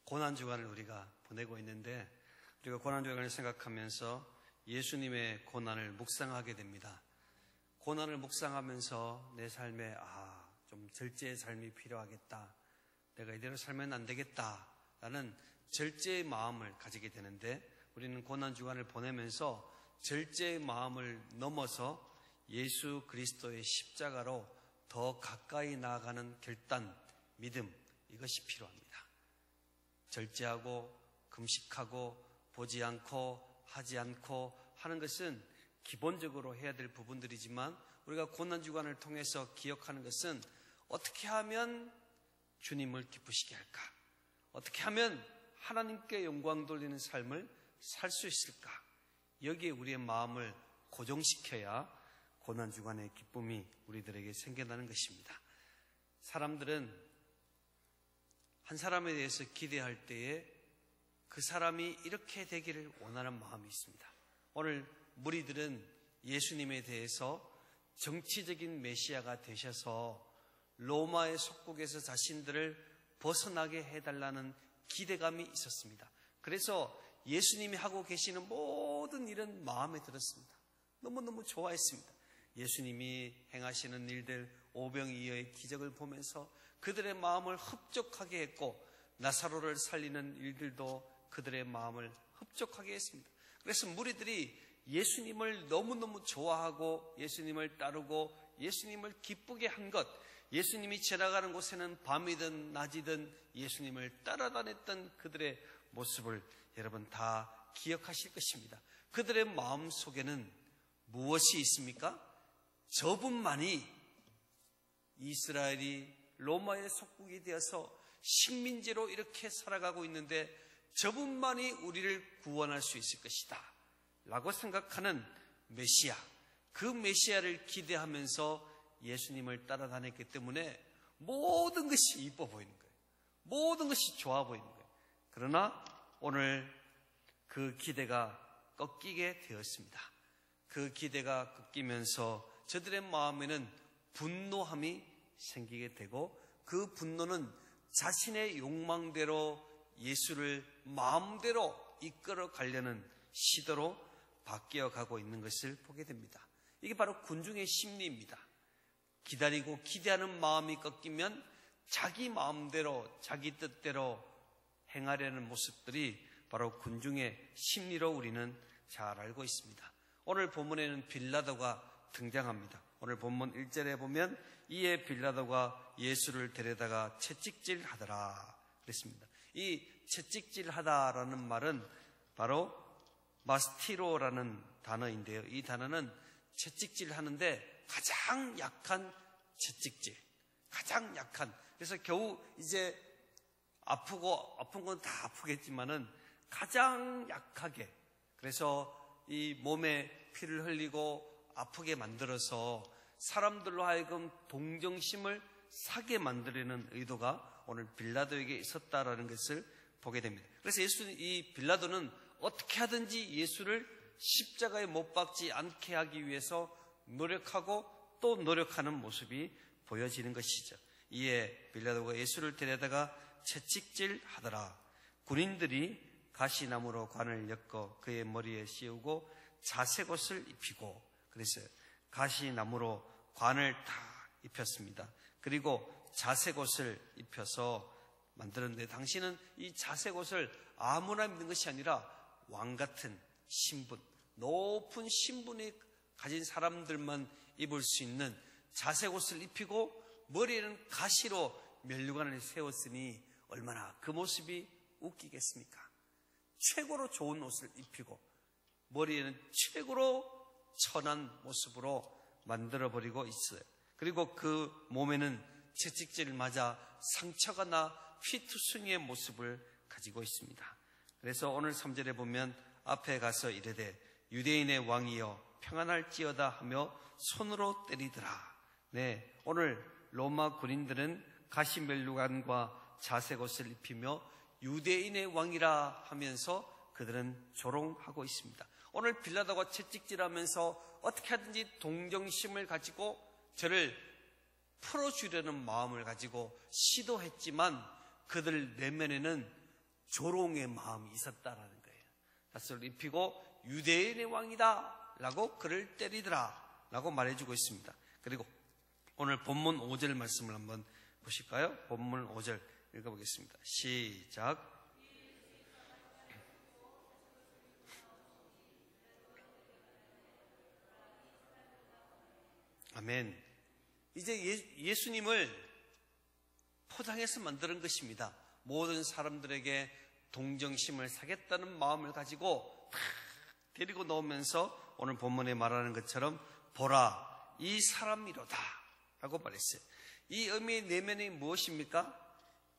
고난주간을 우리가 보내고 있는데, 우리가 고난주간을 생각하면서 예수님의 고난을 묵상하게 됩니다. 고난을 묵상하면서 내 삶에 좀 절제의 삶이 필요하겠다, 내가 이대로 살면 안 되겠다 라는 절제의 마음을 가지게 되는데, 우리는 고난주간을 보내면서 절제의 마음을 넘어서 예수 그리스도의 십자가로 더 가까이 나아가는 결단, 믿음, 이것이 필요합니다. 절제하고 금식하고 보지 않고 하지 않고 하는 것은 기본적으로 해야 될 부분들이지만, 우리가 고난주간을 통해서 기억하는 것은 어떻게 하면 주님을 기쁘시게 할까? 어떻게 하면 하나님께 영광 돌리는 삶을 살 수 있을까? 여기에 우리의 마음을 고정시켜야 고난주간의 기쁨이 우리들에게 생겨나는 것입니다. 사람들은 한 사람에 대해서 기대할 때에 그 사람이 이렇게 되기를 원하는 마음이 있습니다. 오늘 무리들은 예수님에 대해서 정치적인 메시아가 되셔서 로마의 속국에서 자신들을 벗어나게 해달라는 기대감이 있었습니다. 그래서 예수님이 하고 계시는 모든 일은 마음에 들었습니다. 너무너무 좋아했습니다. 예수님이 행하시는 일들, 오병이어의 기적을 보면서 그들의 마음을 흡족하게 했고, 나사로를 살리는 일들도 그들의 마음을 흡족하게 했습니다. 그래서 무리들이 예수님을 너무너무 좋아하고 예수님을 따르고 예수님을 기쁘게 한 것, 예수님이 지나가는 곳에는 밤이든 낮이든 예수님을 따라다녔던 그들의 모습을 여러분 다 기억하실 것입니다. 그들의 마음 속에는 무엇이 있습니까? 저분만이 이스라엘이 로마의 속국이 되어서 식민지로 이렇게 살아가고 있는데 저분만이 우리를 구원할 수 있을 것이다 라고 생각하는 메시아, 그 메시아를 기대하면서 예수님을 따라다녔기 때문에 모든 것이 이뻐 보이는 거예요. 모든 것이 좋아 보이는 거예요. 그러나 오늘 그 기대가 꺾이게 되었습니다. 그 기대가 꺾이면서 저들의 마음에는 분노함이 생기게 되고, 그 분노는 자신의 욕망대로 예수를 마음대로 이끌어 가려는 시도로 바뀌어 가고 있는 것을 보게 됩니다. 이게 바로 군중의 심리입니다. 기다리고 기대하는 마음이 꺾이면 자기 마음대로 자기 뜻대로 행하려는 모습들이 바로 군중의 심리로 우리는 잘 알고 있습니다. 오늘 본문에는 빌라도가 등장합니다. 오늘 본문 1절에 보면 이에 빌라도가 예수를 데려다가 채찍질 하더라 그랬습니다. 이 채찍질 하다라는 말은 바로 마스티로라는 단어인데요. 이 단어는 채찍질 하는데 가장 약한 채찍질, 가장 약한. 그래서 겨우 이제 아픈 건 다 아프겠지만은 가장 약하게, 그래서 이 몸에 피를 흘리고 아프게 만들어서 사람들로 하여금 동정심을 사게 만들려는 의도가 오늘 빌라도에게 있었다라는 것을 보게 됩니다. 그래서 이 빌라도는 어떻게 하든지 예수를 십자가에 못 박지 않게 하기 위해서 노력하고 또 노력하는 모습이 보여지는 것이죠. 이에 빌라도가 예수를 데려다가 채찍질 하더라. 군인들이 가시나무로 관을 엮어 그의 머리에 씌우고 자색옷을 입히고, 그래서 가시나무로 관을 다 입혔습니다. 그리고 자색옷을 입혀서 만들었는데, 당신은 이 자색옷을 아무나 입는 것이 아니라 왕같은 신분, 높은 신분이 가진 사람들만 입을 수 있는 자색옷을 입히고 머리에는 가시로 면류관을 세웠으니 얼마나 그 모습이 웃기겠습니까? 최고로 좋은 옷을 입히고 머리에는 최고로 천한 모습으로 만들어버리고 있어요. 그리고 그 몸에는 채찍질을 맞아 상처가 나 피투성이의 모습을 가지고 있습니다. 그래서 오늘 3절에 보면 앞에 가서 이르되 유대인의 왕이여 평안할지어다 하며 손으로 때리더라. 네, 오늘 로마 군인들은 가시면류관과 자색옷을 입히며 유대인의 왕이라 하면서 그들은 조롱하고 있습니다. 오늘 빌라도가 채찍질하면서 어떻게 하든지 동정심을 가지고 저를 풀어주려는 마음을 가지고 시도했지만 그들 내면에는 조롱의 마음이 있었다라는 거예요. 낯을 입히고 유대인의 왕이다 라고 그를 때리더라 라고 말해주고 있습니다. 그리고 오늘 본문 5절 말씀을 한번 보실까요? 본문 5절 읽어보겠습니다. 시작. 아멘. 이제 예수님을 포장해서 만드는 것입니다. 모든 사람들에게 동정심을 사겠다는 마음을 가지고 다 데리고 나오면서 오늘 본문에 말하는 것처럼 보라 이 사람이로다 라고 말했어요. 이 의미의 내면이 무엇입니까?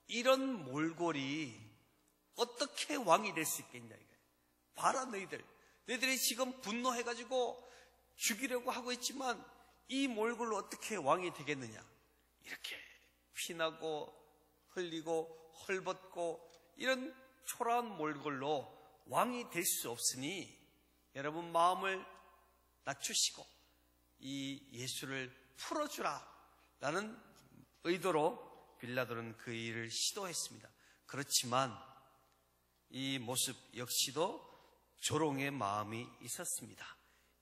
이런 몰골이 어떻게 왕이 될 수 있겠냐 이거예요. 봐라 너희들이 지금 분노해가지고 죽이려고 하고 있지만 이 몰골로 어떻게 왕이 되겠느냐. 이렇게 피나고 흘리고 헐벗고 이런 초라한 몰골로 왕이 될 수 없으니 여러분 마음을 낮추시고 이 예수를 풀어주라 라는 의도로 빌라도는 그 일을 시도했습니다. 그렇지만 이 모습 역시도 조롱의 마음이 있었습니다.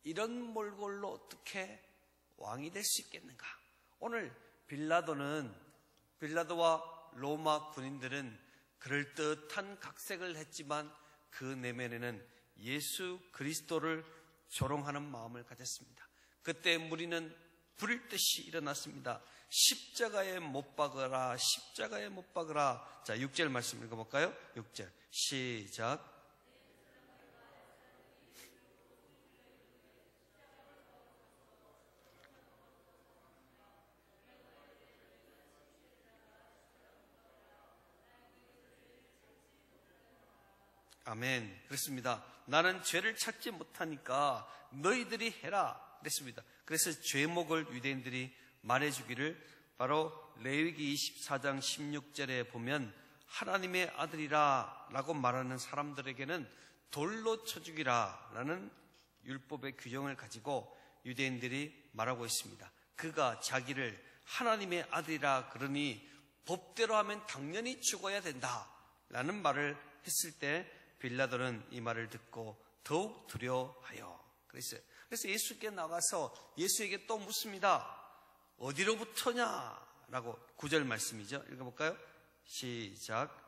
이런 몰골로 어떻게 왕이 될 수 있겠는가? 오늘 빌라도와 로마 군인들은 그럴듯한 각색을 했지만 그 내면에는 예수 그리스도를 조롱하는 마음을 가졌습니다. 그때 무리는 불일 듯이 일어났습니다. 십자가에 못 박으라, 십자가에 못 박으라. 자, 6절 말씀 읽어볼까요? 6절 시작. 아멘. 그렇습니다. 나는 죄를 찾지 못하니까 너희들이 해라 그랬습니다. 그래서 죄목을 유대인들이 말해주기를 바로 레위기 24장 16절에 보면 하나님의 아들이라 라고 말하는 사람들에게는 돌로 쳐 죽이라 라는 율법의 규정을 가지고 유대인들이 말하고 있습니다. 그가 자기를 하나님의 아들이라 그러니 법대로 하면 당연히 죽어야 된다 라는 말을 했을 때 빌라도는 이 말을 듣고 더욱 두려워하여 그랬어요. 그래서 예수께 나가서 예수에게 또 묻습니다. 어디로부터냐? 라고 9절 말씀이죠. 읽어볼까요? 시작.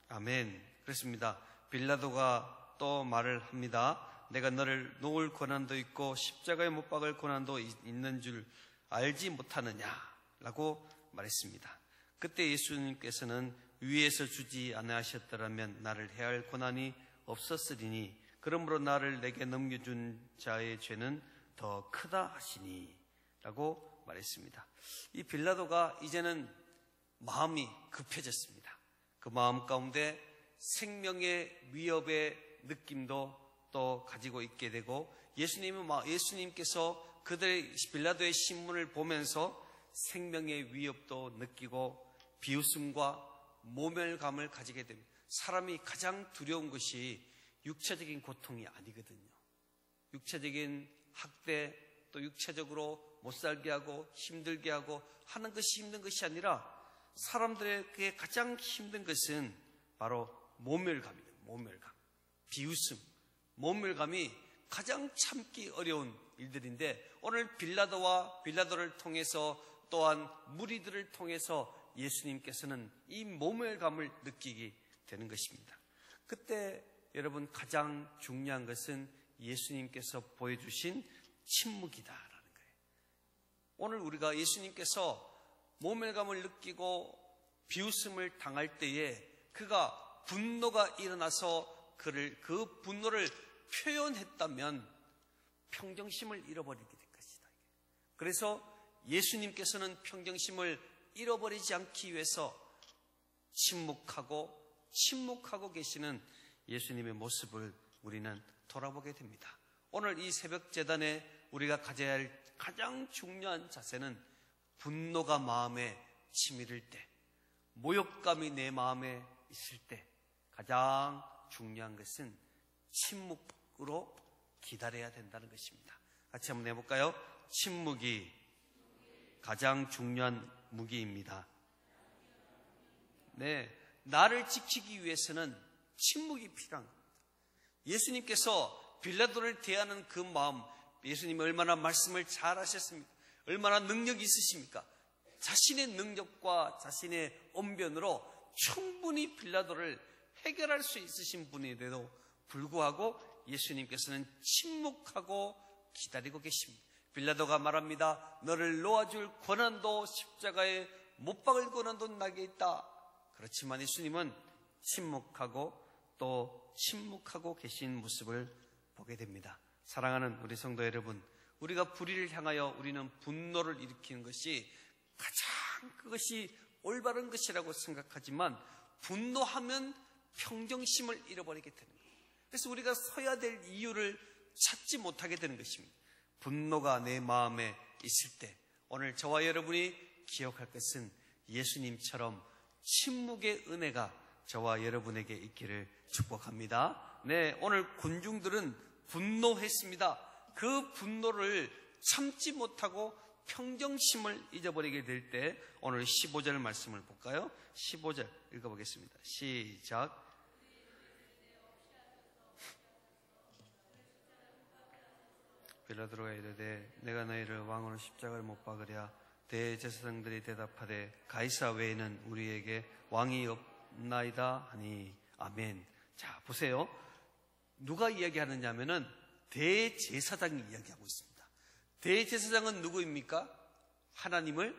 아멘. 그렇습니다. 빌라도가 또 말을 합니다. 내가 너를 놓을 권한도 있고 십자가에 못 박을 권한도 있는 줄 알지 못하느냐 라고 말했습니다. 그때 예수님께서는 위에서 주지 아니하셨더라면 나를 해할 권한이 없었으리니 그러므로 나를 내게 넘겨준 자의 죄는 더 크다 하시니 라고 말했습니다. 이 빌라도가 이제는 마음이 급해졌습니다. 그 마음 가운데 생명의 위협의 느낌도 또 가지고 있게 되고 예수님께서 그들의 빌라도의 신문을 보면서 생명의 위협도 느끼고 비웃음과 모멸감을 가지게 됩니다. 사람이 가장 두려운 것이 육체적인 고통이 아니거든요. 육체적인 학대 또 육체적으로 못 살게 하고 힘들게 하고 하는 것이 힘든 것이 아니라 사람들에게 가장 힘든 것은 바로 모멸감이에요. 모멸감, 비웃음, 모멸감이 가장 참기 어려운 일들인데 오늘 빌라도를 통해서 또한 무리들을 통해서 예수님께서는 이 모멸감을 느끼게 되는 것입니다. 그때 여러분 가장 중요한 것은 예수님께서 보여주신 침묵이다라는 거예요. 오늘 우리가 예수님께서 모멸감을 느끼고 비웃음을 당할 때에 그가 분노가 일어나서 그 분노를 표현했다면 평정심을 잃어버리게 될 것이다. 그래서 예수님께서는 평정심을 잃어버리지 않기 위해서 침묵하고 계시는 예수님의 모습을 우리는 돌아보게 됩니다. 오늘 이 새벽 제단에 우리가 가져야 할 가장 중요한 자세는 분노가 마음에 치밀을 때, 모욕감이 내 마음에 있을 때 가장 중요한 것은 침묵으로 기다려야 된다는 것입니다. 같이 한번 해볼까요? 침묵이 가장 중요한 무기입니다. 네, 나를 지키기 위해서는 침묵이 필요한 겁니다. 예수님께서 빌라도를 대하는 그 마음, 예수님이 얼마나 말씀을 잘 하셨습니까? 얼마나 능력이 있으십니까? 자신의 능력과 자신의 언변으로 충분히 빌라도를 해결할 수 있으신 분인데도 불구하고 예수님께서는 침묵하고 기다리고 계십니다. 빌라도가 말합니다. 너를 놓아줄 권한도 십자가에 못 박을 권한도 나게 있다. 그렇지만 예수님은 침묵하고 또 침묵하고 계신 모습을 보게 됩니다. 사랑하는 우리 성도 여러분, 우리가 불의를 향하여 우리는 분노를 일으키는 것이 가장 그것이 올바른 것이라고 생각하지만 분노하면 평정심을 잃어버리게 되는 거예요. 그래서 우리가 서야 될 이유를 찾지 못하게 되는 것입니다. 분노가 내 마음에 있을 때 오늘 저와 여러분이 기억할 것은 예수님처럼 침묵의 은혜가 저와 여러분에게 있기를 축복합니다. 네, 오늘 군중들은 분노했습니다. 그 분노를 참지 못하고 평정심을 잊어버리게 될 때 오늘 15절 말씀을 볼까요? 15절 읽어보겠습니다. 시작. 빌라도가 이르되 내가 너희를 왕으로 십자가를 못 박으랴. 대제사장들이 대답하되 가이사 외에는 우리에게 왕이 없나이다 하니 아멘. 자, 보세요. 누가 이야기하느냐 하면은 대제사장이 이야기하고 있습니다. 대제사장은 누구입니까? 하나님을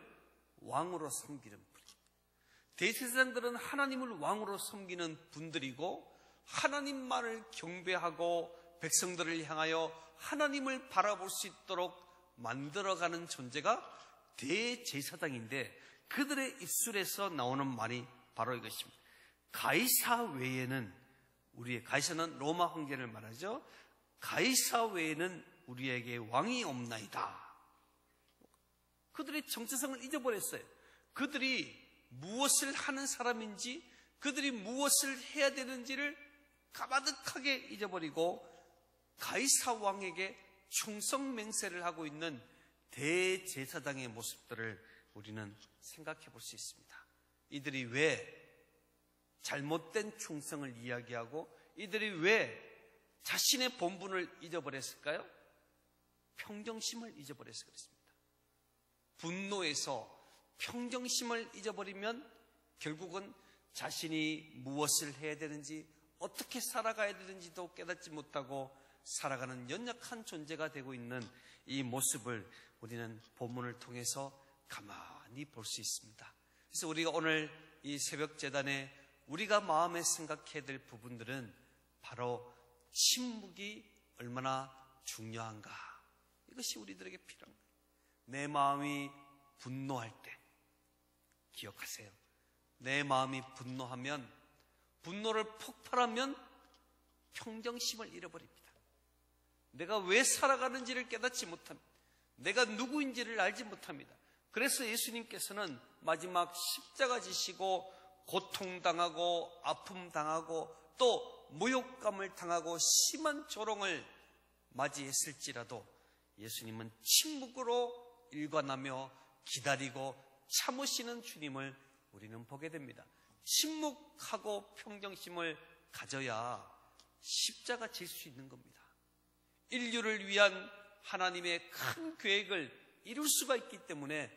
왕으로 섬기는 분입니다. 대제사장들은 하나님을 왕으로 섬기는 분들이고 하나님만을 경배하고 백성들을 향하여 하나님을 바라볼 수 있도록 만들어가는 존재가 대제사장인데 그들의 입술에서 나오는 말이 바로 이것입니다. 가이사 외에는 가이사는 로마 황제를 말하죠. 가이사 외에는 우리에게 왕이 없나이다. 그들의 정체성을 잊어버렸어요. 그들이 무엇을 하는 사람인지 그들이 무엇을 해야 되는지를 까마득하게 잊어버리고 가이사 왕에게 충성 맹세를 하고 있는 대제사장의 모습들을 우리는 생각해 볼 수 있습니다. 이들이 왜 잘못된 충성을 이야기하고 이들이 왜 자신의 본분을 잊어버렸을까요? 평정심을 잊어버려서 그렇습니다. 분노에서 평정심을 잊어버리면 결국은 자신이 무엇을 해야 되는지 어떻게 살아가야 되는지도 깨닫지 못하고 살아가는 연약한 존재가 되고 있는 이 모습을 우리는 본문을 통해서 가만히 볼 수 있습니다. 그래서 우리가 오늘 이 새벽 제단에 우리가 마음에 생각해야 될 부분들은 바로 침묵이 얼마나 중요한가. 이것이 우리들에게 필요한 거예요. 내 마음이 분노할 때 기억하세요. 내 마음이 분노하면 분노를 폭발하면 평정심을 잃어버립니다. 내가 왜 살아가는지를 깨닫지 못합니다. 내가 누구인지를 알지 못합니다. 그래서 예수님께서는 마지막 십자가 지시고 고통당하고 아픔당하고 또 모욕감을 당하고 심한 조롱을 맞이했을지라도 예수님은 침묵으로 일관하며 기다리고 참으시는 주님을 우리는 보게 됩니다. 침묵하고 평정심을 가져야 십자가 질 수 있는 겁니다. 인류를 위한 하나님의 큰 계획을 이룰 수가 있기 때문에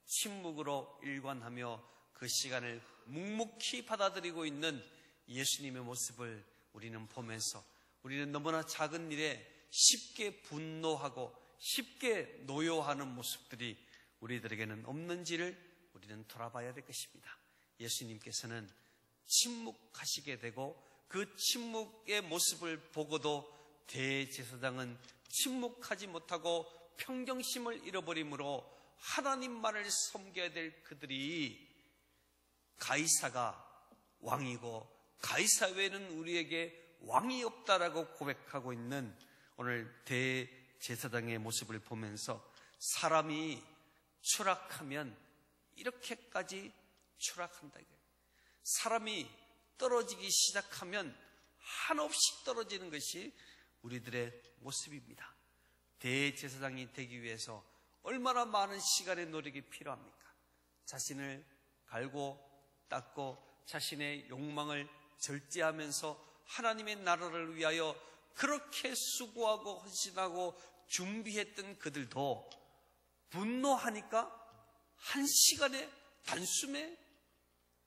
침묵으로 일관하며 그 시간을 묵묵히 받아들이고 있는 예수님의 모습을 우리는 보면서 우리는 너무나 작은 일에 쉽게 분노하고 쉽게 노여하는 모습들이 우리들에게는 없는지를 우리는 돌아봐야 될 것입니다. 예수님께서는 침묵하시게 되고 그 침묵의 모습을 보고도 대제사장은 침묵하지 못하고 평정심을 잃어버림으로 하나님만을 섬겨야 될 그들이 가이사가 왕이고 가이사 외에는 우리에게 왕이 없다라고 고백하고 있는 오늘 대제사장의 모습을 보면서 사람이 추락하면 이렇게까지 추락한다. 사람이 떨어지기 시작하면 한없이 떨어지는 것이 우리들의 모습입니다. 대제사장이 되기 위해서 얼마나 많은 시간의 노력이 필요합니까? 자신을 갈고 닦고 자신의 욕망을 절제하면서 하나님의 나라를 위하여 그렇게 수고하고 헌신하고 준비했던 그들도 분노하니까 한 시간의 단숨에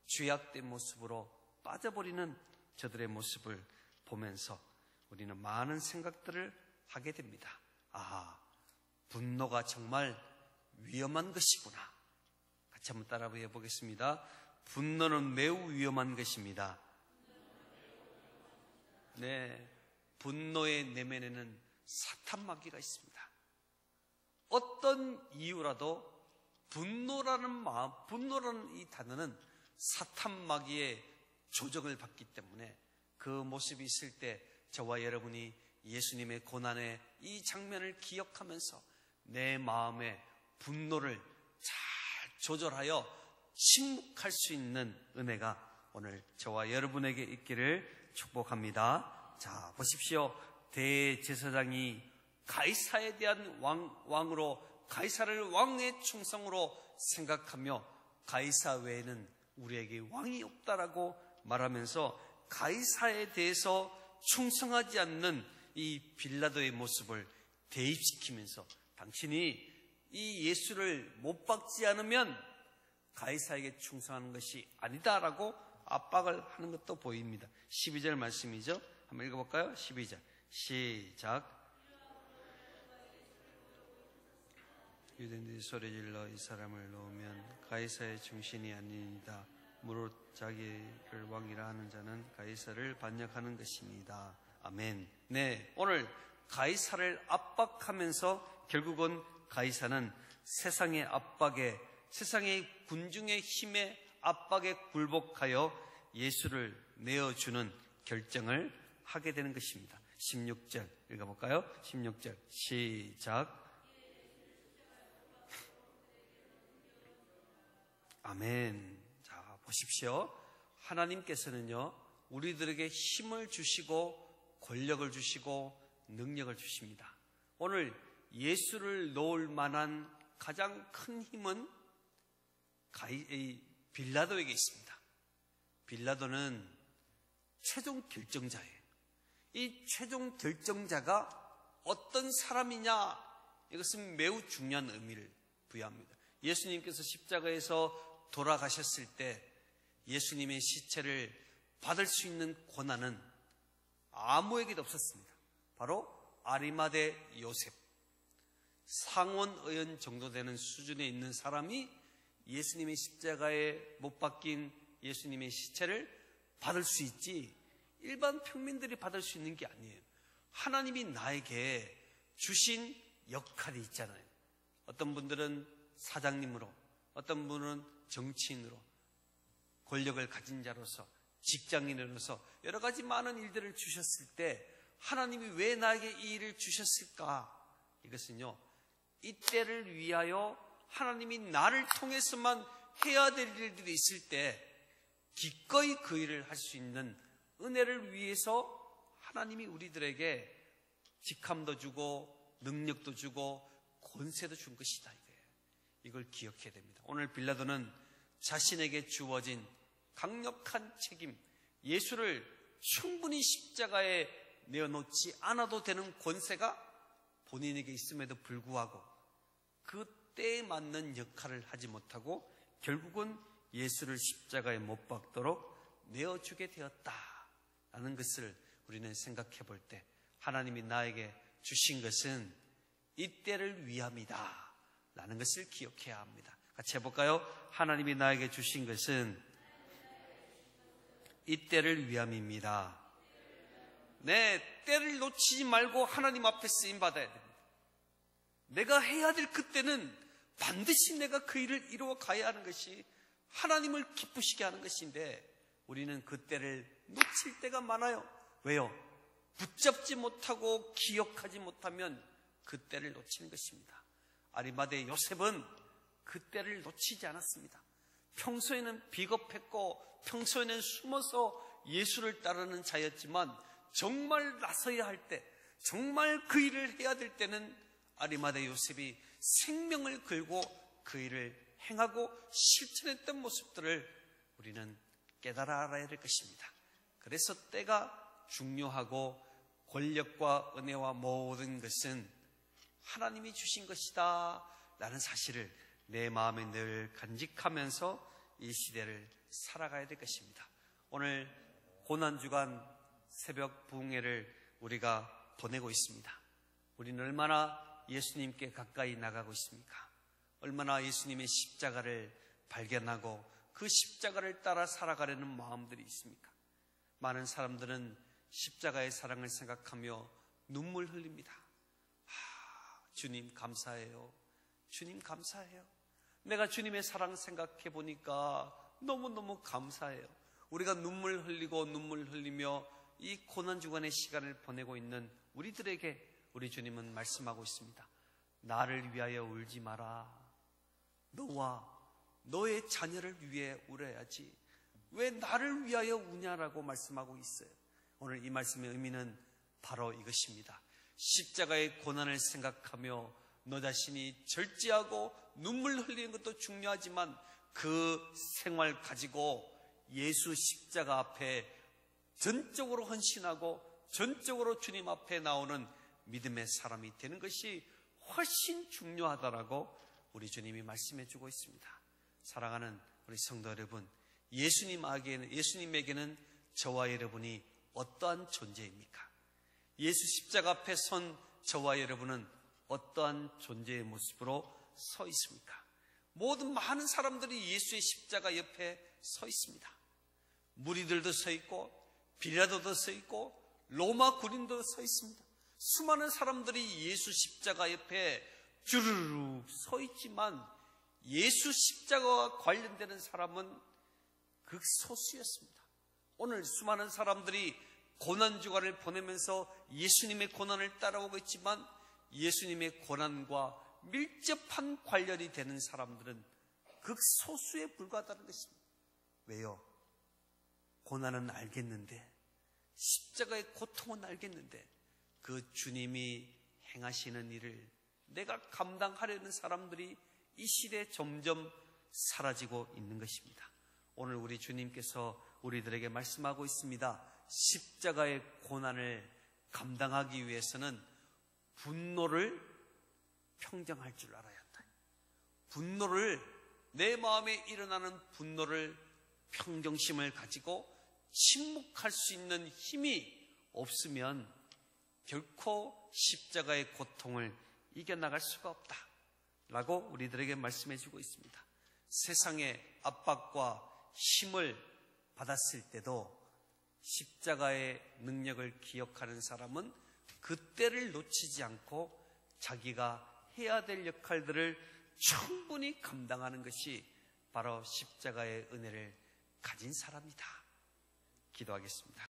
죄악된 모습으로 빠져버리는 저들의 모습을 보면서 우리는 많은 생각들을 하게 됩니다. 아, 분노가 정말 위험한 것이구나. 같이 한번 따라 해보겠습니다. 분노는 매우 위험한 것입니다. 네, 분노의 내면에는 사탄마귀가 있습니다. 어떤 이유라도 분노라는 이 단어는 사탄마귀의 조정을 받기 때문에 그 모습이 있을 때 저와 여러분이 예수님의 고난의 이 장면을 기억하면서 내 마음의 분노를 잘 조절하여 침묵할 수 있는 은혜가 오늘 저와 여러분에게 있기를 축복합니다. 자, 보십시오. 대제사장이 가이사에 대한 왕으로 가이사를 왕의 충성으로 생각하며 가이사 외에는 우리에게 왕이 없다라고 말하면서 가이사에 대해서 충성하지 않는 이 빌라도의 모습을 대입시키면서 당신이 이 예수를 못 박지 않으면 가이사에게 충성하는 것이 아니다라고 압박을 하는 것도 보입니다. 12절 말씀이죠. 한번 읽어볼까요? 12절 시작. 유대인들이 소리질러 이 사람을 놓으면 가이사의 중신이 아니니이다. 무릇 자기를 왕이라 하는 자는 가이사를 반역하는 것입니다. 아멘. 네, 오늘 가이사를 압박하면서 결국은 가이사는 세상의 압박에, 세상의 군중의 힘에 압박에 굴복하여 예수를 내어주는 결정을 하게 되는 것입니다. 16절 읽어볼까요? 16절 시작. 아멘. 자, 보십시오. 하나님께서는요, 우리들에게 힘을 주시고 권력을 주시고 능력을 주십니다. 오늘 예수를 놓을 만한 가장 큰 힘은 빌라도에게 있습니다. 빌라도는 최종 결정자예요. 이 최종 결정자가 어떤 사람이냐, 이것은 매우 중요한 의미를 부여합니다. 예수님께서 십자가에서 돌아가셨을 때 예수님의 시체를 받을 수 있는 권한은 아무에게도 없었습니다. 바로 아리마대 요셉, 상원의원 정도 되는 수준에 있는 사람이 예수님의 십자가에 못 박힌 예수님의 시체를 받을 수 있지, 일반 평민들이 받을 수 있는 게 아니에요. 하나님이 나에게 주신 역할이 있잖아요. 어떤 분들은 사장님으로, 어떤 분은 정치인으로, 권력을 가진 자로서, 직장인으로서 여러 가지 많은 일들을 주셨을 때 하나님이 왜 나에게 이 일을 주셨을까? 이것은요, 이때를 위하여 하나님이 나를 통해서만 해야 될 일들이 있을 때 기꺼이 그 일을 할 수 있는 은혜를 위해서 하나님이 우리들에게 직함도 주고 능력도 주고 권세도 준 것이다. 이걸 기억해야 됩니다. 오늘 빌라도는 자신에게 주어진 강력한 책임, 예수를 충분히 십자가에 내어놓지 않아도 되는 권세가 본인에게 있음에도 불구하고 그 때에 맞는 역할을 하지 못하고 결국은 예수를 십자가에 못 박도록 내어주게 되었다라는 것을 우리는 생각해 볼 때 하나님이 나에게 주신 것은 이때를 위함이다 라는 것을 기억해야 합니다. 같이 해볼까요? 하나님이 나에게 주신 것은 이때를 위함입니다. 네, 때를 놓치지 말고 하나님 앞에 쓰임받아야 됩니다. 내가 해야 될 그때는 반드시 내가 그 일을 이루어 가야 하는 것이 하나님을 기쁘시게 하는 것인데 우리는 그 때를 놓칠 때가 많아요. 왜요? 붙잡지 못하고 기억하지 못하면 그 때를 놓치는 것입니다. 아리마대 요셉은 그 때를 놓치지 않았습니다. 평소에는 비겁했고 평소에는 숨어서 예수를 따르는 자였지만 정말 나서야 할 때, 정말 그 일을 해야 될 때는 아리마대 요셉이 생명을 걸고 그 일을 행하고 실천했던 모습들을 우리는 깨달아 알아야 될 것입니다. 그래서 때가 중요하고 권력과 은혜와 모든 것은 하나님이 주신 것이다 라는 사실을 내 마음에 늘 간직하면서 이 시대를 살아가야 될 것입니다. 오늘 고난주간 새벽 부흥회를 우리가 보내고 있습니다. 우리는 얼마나 예수님께 가까이 나가고 있습니까? 얼마나 예수님의 십자가를 발견하고 그 십자가를 따라 살아가려는 마음들이 있습니까? 많은 사람들은 십자가의 사랑을 생각하며 눈물 흘립니다. 주님 감사해요. 주님 감사해요. 내가 주님의 사랑 생각해 보니까 너무너무 감사해요. 우리가 눈물 흘리며 이 고난주간의 시간을 보내고 있는 우리들에게 우리 주님은 말씀하고 있습니다. 나를 위하여 울지 마라. 너와 너의 자녀를 위해 울어야지. 왜 나를 위하여 우냐라고 말씀하고 있어요. 오늘 이 말씀의 의미는 바로 이것입니다. 십자가의 고난을 생각하며 너 자신이 절제하고 눈물 흘리는 것도 중요하지만 그 생활 가지고 예수 십자가 앞에 전적으로 헌신하고 전적으로 주님 앞에 나오는 믿음의 사람이 되는 것이 훨씬 중요하다라고 우리 주님이 말씀해 주고 있습니다. 사랑하는 우리 성도 여러분, 예수님에게는 저와 여러분이 어떠한 존재입니까? 예수 십자가 앞에 선 저와 여러분은 어떠한 존재의 모습으로 서 있습니까? 모든 많은 사람들이 예수의 십자가 옆에 서 있습니다. 무리들도 서 있고 빌라도도 서 있고 로마 군인도 서 있습니다. 수많은 사람들이 예수 십자가 옆에 주르륵 서 있지만 예수 십자가와 관련되는 사람은 극소수였습니다. 오늘 수많은 사람들이 고난주간을 보내면서 예수님의 고난을 따라오고 있지만 예수님의 고난과 밀접한 관련이 되는 사람들은 극소수에 불과하다는 것입니다. 왜요? 고난은 알겠는데, 십자가의 고통은 알겠는데 그 주님이 행하시는 일을 내가 감당하려는 사람들이 이 시대에 점점 사라지고 있는 것입니다. 오늘 우리 주님께서 우리들에게 말씀하고 있습니다. 십자가의 고난을 감당하기 위해서는 분노를 평정할 줄 알아야 한다. 내 마음에 일어나는 분노를 평정심을 가지고 침묵할 수 있는 힘이 없으면 결코 십자가의 고통을 이겨나갈 수가 없다 라고 우리들에게 말씀해 주고 있습니다. 세상의 압박과 힘을 받았을 때도 십자가의 능력을 기억하는 사람은 그때를 놓치지 않고 자기가 해야 될 역할들을 충분히 감당하는 것이 바로 십자가의 은혜를 가진 사람이다. 기도하겠습니다.